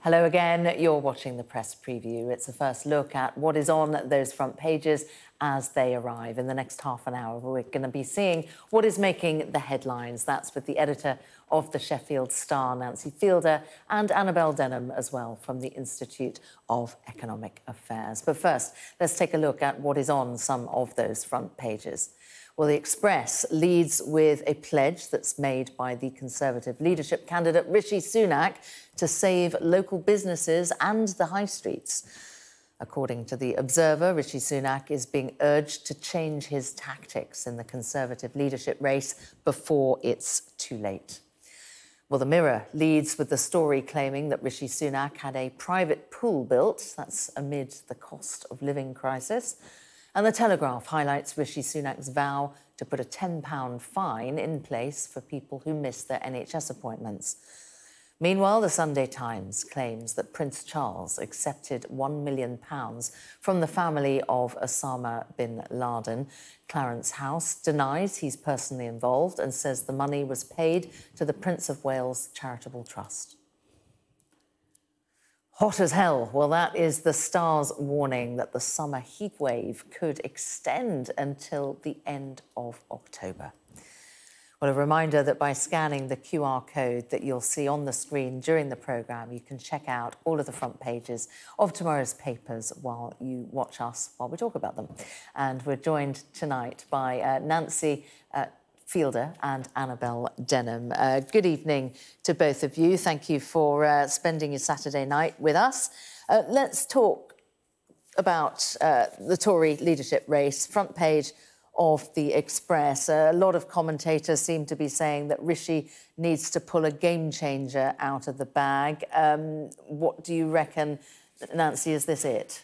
Hello again, you're watching the Press Preview. It's a first look at what is on those front pages as they arrive. In the next half an hour, we're going to be seeing what is making the headlines. That's with the editor of the Sheffield Star, Nancy Fielder, and Annabel Denham as well from the Institute of Economic Affairs. But first, let's take a look at what is on some of those front pages. Well, the Express leads with a pledge that's made by the Conservative leadership candidate Rishi Sunak to save local businesses and the high streets. According to the Observer, Rishi Sunak is being urged to change his tactics in the Conservative leadership race before it's too late. Well, the Mirror leads with the story claiming that Rishi Sunak had a private pool built. That's amid the cost of living crisis. And the Telegraph highlights Rishi Sunak's vow to put a £10 fine in place for people who miss their NHS appointments. Meanwhile, the Sunday Times claims that Prince Charles accepted £1 million from the family of Osama bin Laden. Clarence House denies he's personally involved and says the money was paid to the Prince of Wales Charitable Trust. Hot as hell. Well, that is the Star's warning that the summer heatwave could extend until the end of October. Well, a reminder that by scanning the QR code that you'll see on the screen during the programme, you can check out all of the front pages of tomorrow's papers while you watch us, while we talk about them. And we're joined tonight by Nancy Fielder and Annabel Denham. Good evening to both of you. Thank you for spending your Saturday night with us. Let's talk about the Tory leadership race, front page of the Express. A lot of commentators seem to be saying that Rishi needs to pull a game changer out of the bag. What do you reckon, Nancy? Is this it?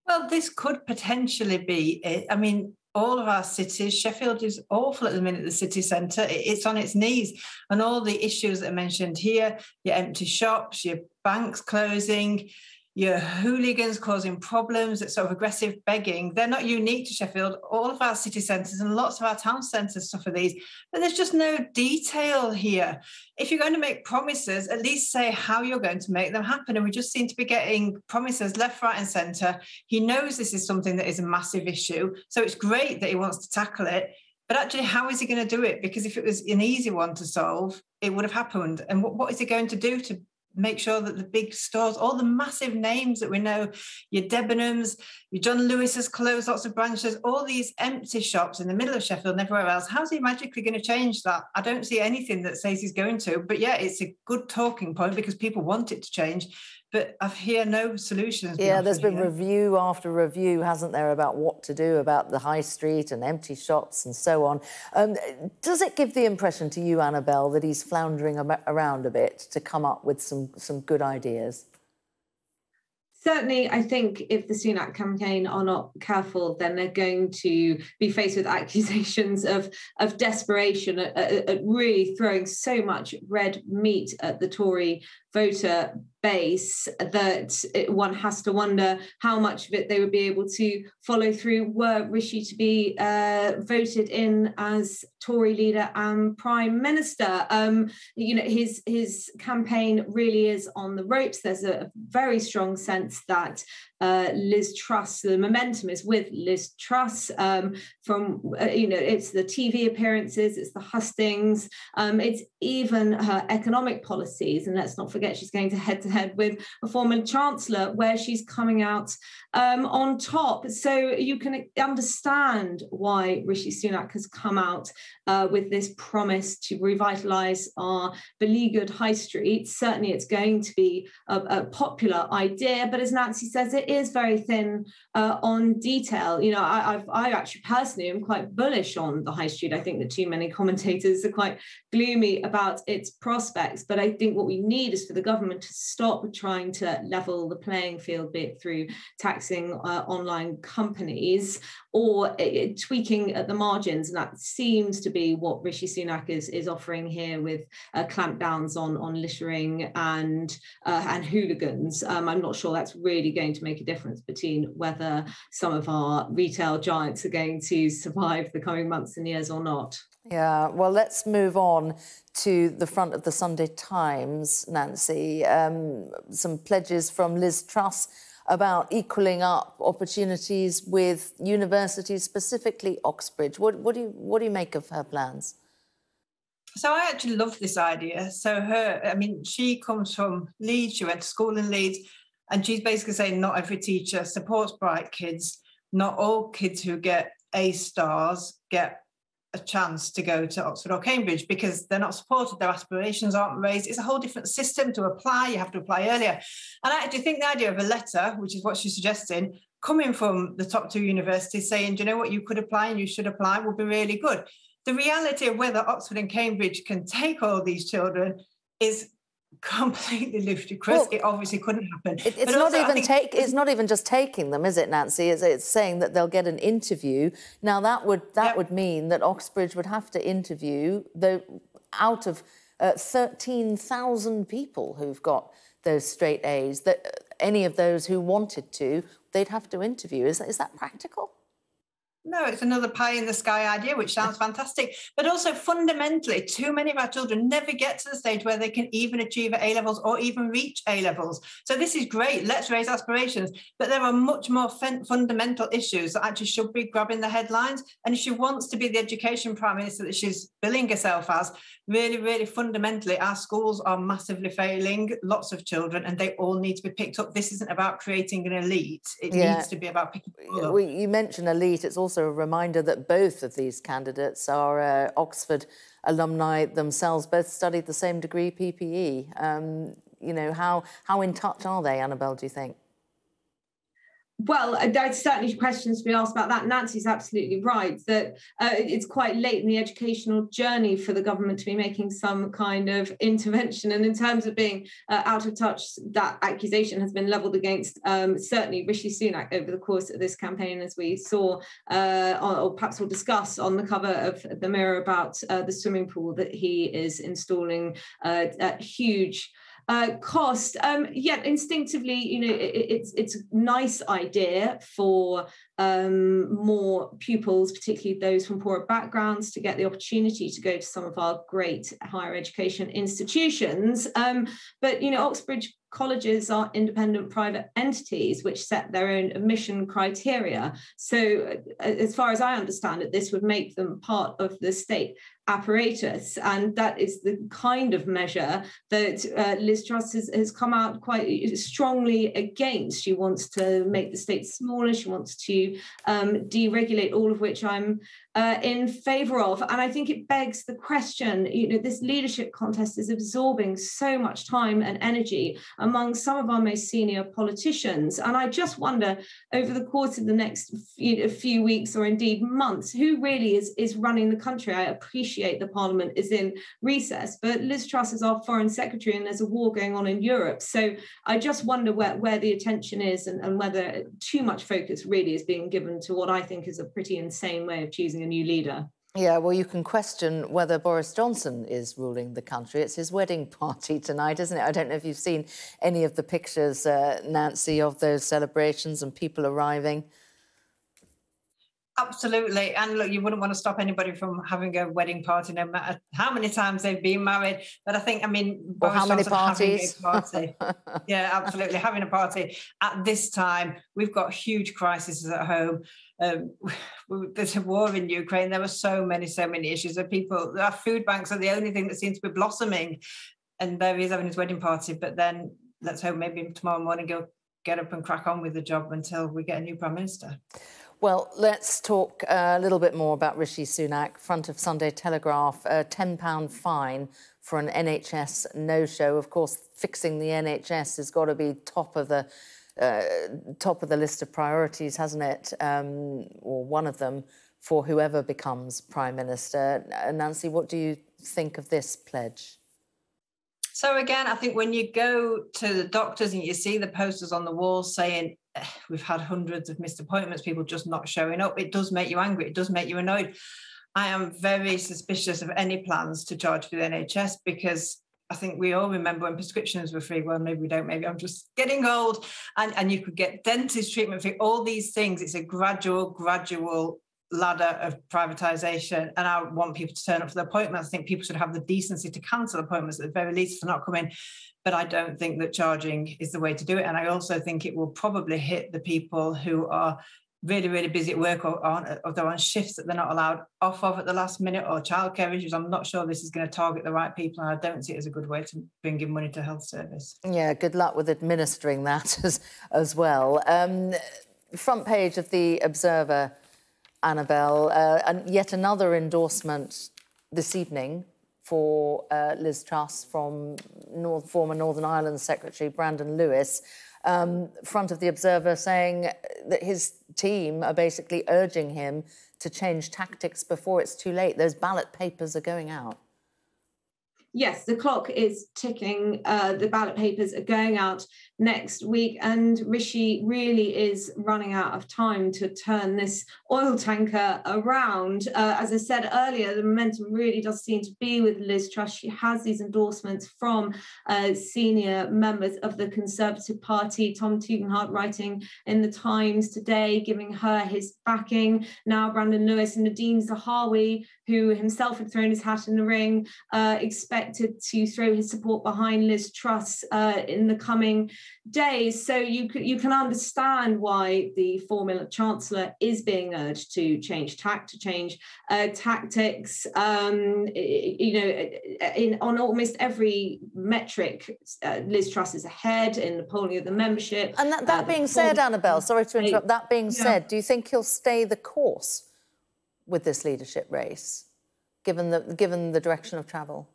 Well, this could potentially be it. I mean, all of our cities, Sheffield is awful at the minute, the city centre. It's on its knees. And all the issues that are mentioned here, your empty shops, your banks closing, your hooligans causing problems, that sort of aggressive begging, they're not unique to Sheffield. All of our city centres and lots of our town centres suffer these, but there's just no detail here. If you're going to make promises, at least say how you're going to make them happen. And we just seem to be getting promises left, right and centre. He knows this is something that is a massive issue, so it's great that he wants to tackle it. But actually, how is he going to do it? Because if it was an easy one to solve, it would have happened. And what is he going to do to make sure that the big stores, all the massive names that we know, your Debenhams, your John Lewis has closed lots of branches, all these empty shops in the middle of Sheffield and everywhere else, how's he magically going to change that? I don't see anything that says he's going to, but yeah, it's a good talking point because people want it to change, but I hear no solutions. Yeah, there's been review after review, hasn't there, about what to do about the high street and empty shops and so on. Does it give the impression to you, Annabel, that he's floundering around a bit to come up with some good ideas? Certainly, I think if the Sunak campaign are not careful, then they're going to be faced with accusations of desperation, at really throwing so much red meat at the Tory voter base that one has to wonder how much of it they would be able to follow through were Rishi to be voted in as Tory leader and Prime Minister. You know, his campaign really is on the ropes. There's a very strong sense that Liz Truss, the momentum is with Liz Truss from, it's the TV appearances, it's the hustings, it's even her economic policies. And let's not forget, she's going to head with a former Chancellor where she's coming out on top. So you can understand why Rishi Sunak has come out with this promise to revitalise our beleaguered high streets. Certainly it's going to be a popular idea, but as Nancy says, it is very thin on detail. You know, I actually personally am quite bullish on the high street. I think that too many commentators are quite gloomy about its prospects, but I think what we need is for the government to stop trying to level the playing field, be it through taxing online companies or tweaking at the margins. And that seems to be what Rishi Sunak is offering here, with clampdowns on littering and hooligans. I'm not sure that's really going to make a difference between whether some of our retail giants are going to survive the coming months and years or not. Yeah, well, let's move on to the front of the Sunday Times, Nancy. Some pledges from Liz Truss about equaling up opportunities with universities, specifically Oxbridge. What do you make of her plans? So I actually love this idea. So she comes from Leeds, she went to school in Leeds, and she's basically saying not every teacher supports bright kids. Not all kids who get A stars get a chance to go to Oxford or Cambridge because they're not supported, their aspirations aren't raised. It's a whole different system to apply. You have to apply earlier. And I actually think the idea of a letter, which is what she's suggesting, coming from the top two universities saying, do you know what, you could apply and you should apply, would be really good. The reality of whether Oxford and Cambridge can take all these children is completely ludicrous. Well, it obviously couldn't happen. It's not even just taking them, is it, Nancy? It's saying that they'll get an interview. Now that would mean that Oxbridge would have to interview out of 13,000 people who've got those straight A's. That any of those who wanted to, they'd have to interview. Is that practical? No, it's another pie in the sky idea, which sounds fantastic. But also fundamentally, too many of our children never get to the stage where they can even achieve at A-levels or even reach A-levels. So this is great. Let's raise aspirations. But there are much more fundamental issues that actually should be grabbing the headlines. And if she wants to be the education prime minister that she's billing herself as, really, really fundamentally, our schools are massively failing, lots of children, and they all need to be picked up. This isn't about creating an elite. It needs to be about picking people up. You mentioned elite. It's also a reminder that both of these candidates are Oxford alumni themselves, both studied the same degree, PPE. How in touch are they, Annabel, do you think? Well, there's certainly questions to be asked about that. Nancy's absolutely right that it's quite late in the educational journey for the government to be making some kind of intervention. And in terms of being out of touch, that accusation has been levelled against certainly Rishi Sunak over the course of this campaign, as we saw, or perhaps we'll discuss on the cover of the Mirror about the swimming pool that he is installing at huge cost. Yet instinctively, it's a nice idea for more pupils, particularly those from poorer backgrounds, to get the opportunity to go to some of our great higher education institutions. But Oxbridge colleges are independent private entities which set their own admission criteria. So as far as I understand it, this would make them part of the state apparatus. And that is the kind of measure that Liz Truss has come out quite strongly against. She wants to make the state smaller. She wants to deregulate, all of which I'm in favour of. And I think it begs the question, this leadership contest is absorbing so much time and energy among some of our most senior politicians. And I just wonder, over the course of the next few weeks or indeed months, who really is running the country. I appreciate the Parliament is in recess, but Liz Truss is our Foreign Secretary and there's a war going on in Europe. So I just wonder where the attention is and whether too much focus really is being given to what I think is a pretty insane way of choosing a new leader. Yeah, well, you can question whether Boris Johnson is ruling the country. It's his wedding party tonight, isn't it? I don't know if you've seen any of the pictures, Nancy, of those celebrations and people arriving. Absolutely. And look, you wouldn't want to stop anybody from having a wedding party, no matter how many times they've been married. But I think, Boris how many parties? Having a party. Yeah, absolutely. Having a party at this time. We've got huge crises at home. There's a war in Ukraine. There are so many issues. Our food banks are the only thing that seems to be blossoming. And there he is having his wedding party. But then let's hope maybe tomorrow morning he'll get up and crack on with the job until we get a new Prime Minister. Well, let's talk a little bit more about Rishi Sunak. Front of Sunday Telegraph, a £10 fine for an NHS no-show. Of course, fixing the NHS has got to be top of the list of priorities, hasn't it? Or one of them for whoever becomes Prime Minister. Nancy, what do you think of this pledge? So again, I think when you go to the doctors and you see the posters on the walls saying we've had hundreds of missed appointments, people just not showing up. It does make you angry. It does make you annoyed. I am very suspicious of any plans to charge for the NHS, because I think we all remember when prescriptions were free. Well, maybe we don't, maybe I'm just getting old. And you could get dentist treatment for all these things. It's a gradual ladder of privatisation. And I want people to turn up for the appointments. I think people should have the decency to cancel appointments at the very least for not coming. But I don't think that charging is the way to do it. And I also think it will probably hit the people who are really, really busy at work, or they're on shifts that they're not allowed off of at the last minute, or childcare issues. I'm not sure this is going to target the right people, and I don't see it as a good way to bring in money to health service. Yeah, good luck with administering that as well. Front page of the Observer, Annabel, and yet another endorsement this evening for Liz Truss from former Northern Ireland Secretary Brandon Lewis. Front of the Observer saying that his team are basically urging him to change tactics before it's too late. Those ballot papers are going out. Yes, the clock is ticking. The ballot papers are going out next week, and Rishi really is running out of time to turn this oil tanker around. As I said earlier, the momentum really does seem to be with Liz Truss. She has these endorsements from senior members of the Conservative Party. Tom Tugendhat writing in the Times today, giving her his backing. Now Brandon Lewis and Nadine Zahawi, who himself had thrown his hat in the ring, expected to throw his support behind Liz Truss in the coming days. So you can understand why the former Chancellor is being urged to change tactics. On almost every metric, Liz Truss is ahead in the polling of the membership. And that being said, Annabel, sorry to interrupt, that being said, do you think he'll stay the course with this leadership race, given the direction of travel?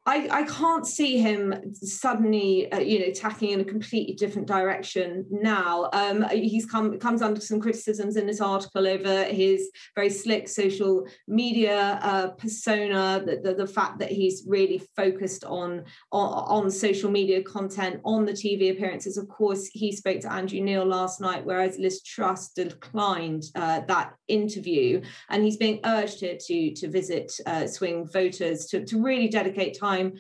I can't see him suddenly, tacking in a completely different direction now. He's comes under some criticisms in this article over his very slick social media persona, the fact that he's really focused on social media content, on the TV appearances. Of course, he spoke to Andrew Neil last night, whereas Liz Truss declined that interview, and he's being urged here to visit swing voters, to really dedicate time he's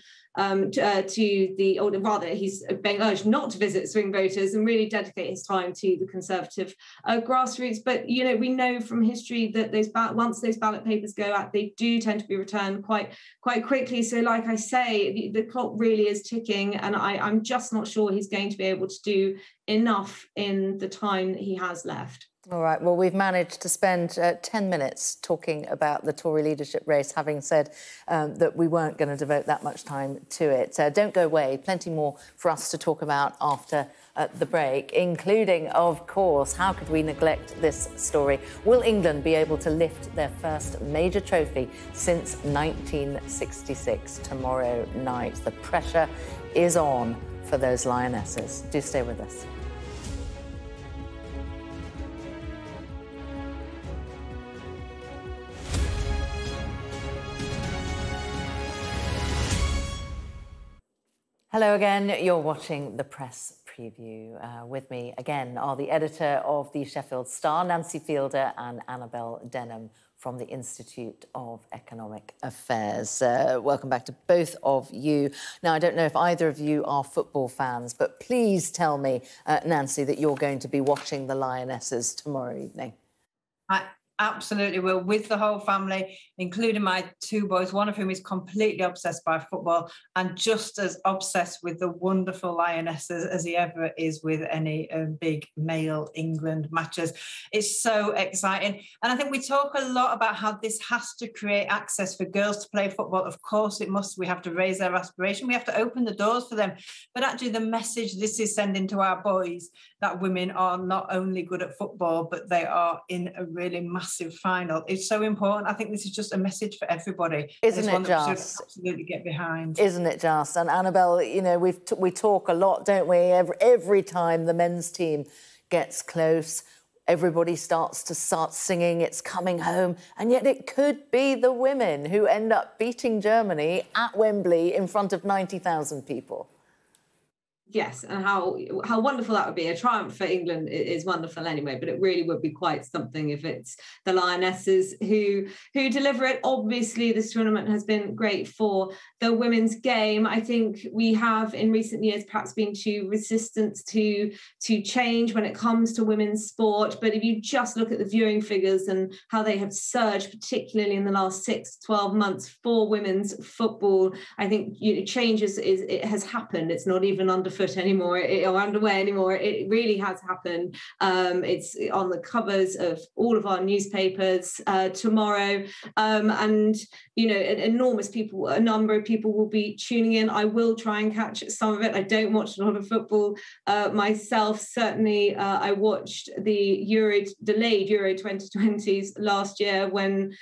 being urged not to visit swing voters and really dedicate his time to the Conservative grassroots. But we know from history that once those ballot papers go out, they do tend to be returned quite quickly. So, like I say, the clock really is ticking, and I'm just not sure he's going to be able to do enough in the time that he has left. All right, well, we've managed to spend 10 minutes talking about the Tory leadership race, having said that we weren't going to devote that much time to it. Don't go away, plenty more for us to talk about after the break, including, of course, how could we neglect this story? Will England be able to lift their first major trophy since 1966 tomorrow night? The pressure is on for those Lionesses. Do stay with us. Hello again, you're watching the press preview. With me again are the editor of the Sheffield Star, Nancy Fielder, and Annabel Denham from the Institute of Economic Affairs. Welcome back to both of you. Now, I don't know if either of you are football fans, but please tell me, Nancy, that you're going to be watching the Lionesses tomorrow evening. I absolutely will, with the whole family, including my two boys, one of whom is completely obsessed by football and just as obsessed with the wonderful Lionesses as he ever is with any big male England matches. It's so exciting. And I think we talk a lot about how this has to create access for girls to play football. Of course it must. We have to raise their aspiration. We have to open the doors for them. But actually the message this is sending to our boys, that women are not only good at football, but they are in a really massive final. It's so important. I think this is just a message for everybody. Isn't it just? We should absolutely get behind. Isn't it just? And Annabel, you know, we talk a lot, don't we? Every time the men's team gets close, everybody starts singing "It's Coming Home," and yet it could be the women who end up beating Germany at Wembley in front of 90,000 people. Yes, and how wonderful that would be. A triumph for England is wonderful anyway, but it really would be quite something if it's the Lionesses who deliver it. Obviously, this tournament has been great for the women's game. I think we have in recent years perhaps been too resistant to change when it comes to women's sport. But if you just look at the viewing figures and how they have surged, particularly in the last 6 to 12 months for women's football, I think changes it has happened. It's not even underfoot anymore or underway anymore. It really has happened. It's on the covers of all of our newspapers tomorrow, and a number of people will be tuning in. I will try and catch some of it. I don't watch a lot of football myself. Certainly, I watched the delayed Euro 2020s last year when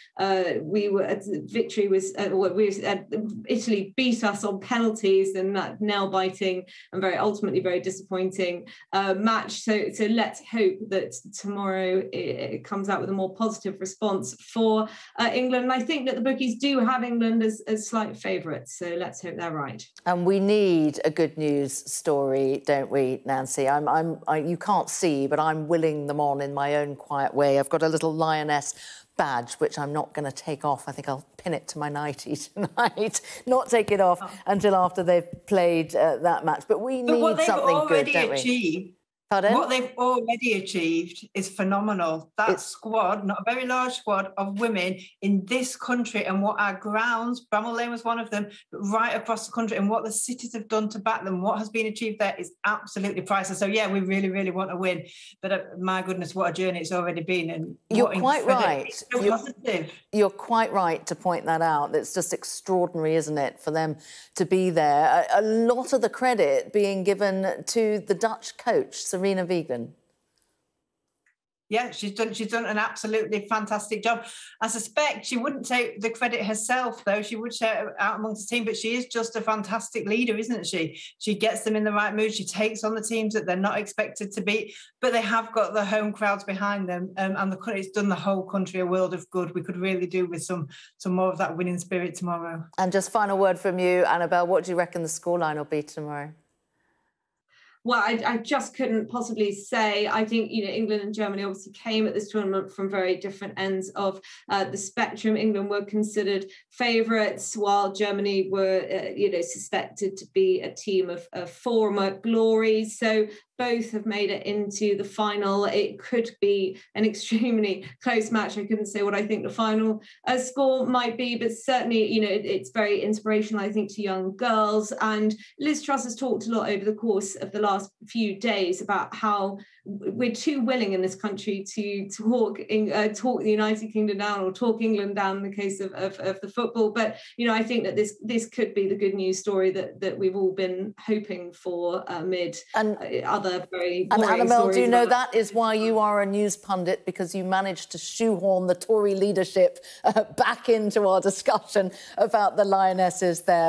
Italy beat us on penalties in that nail-biting and ultimately very disappointing match. So let's hope that tomorrow it comes out with a more positive response for England. And I think that the bookies do have England as slight favourites. So let's hope they're right. And we need a good news story, don't we, Nancy? You can't see, but I'm willing them on in my own quiet way. I've got a little lioness badge, which I'm not going to take off. I think I'll pin it to my nightie tonight, not take it off until after they've played that match. But we need something good, don't we? Pardon? What they've already achieved is phenomenal. That squad, not a very large squad of women in this country, and what our grounds, Bramall Lane was one of them, but right across the country, and what the cities have done to back them, what has been achieved there is absolutely priceless. So, yeah, we really, really want to win. But my goodness, what a journey it's already been. And you're quite right. It's so positive. You're quite right to point that out. It's just extraordinary, isn't it, for them to be there. A lot of the credit being given to the Dutch coach, Serena Wiegand. Yeah, she's done an absolutely fantastic job. I suspect she wouldn't take the credit herself, though. She would share it out amongst the team, but she is just a fantastic leader, isn't she? She gets them in the right mood. She takes on the teams that they're not expected to beat, but they have got the home crowds behind them, and it's done the whole country a world of good. We could really do with some more of that winning spirit tomorrow. And just final word from you, Annabel, what do you reckon the scoreline will be tomorrow? Well, I just couldn't possibly say. I think, England and Germany obviously came at this tournament from very different ends of the spectrum. England were considered favourites, while Germany were, suspected to be a team of former glory. So both have made it into the final. It could be an extremely close match. I couldn't say what I think the final score might be, but certainly, it's very inspirational, I think, to young girls. And Liz Truss has talked a lot over the course of the last few days about how we're too willing in this country to talk the United Kingdom down, or talk England down in the case of the football. But I think that this could be the good news story that we've all been hoping for amid other very boring stories. And Annabel, do you know that is why you are a news pundit, because you managed to shoehorn the Tory leadership back into our discussion about the Lionesses there.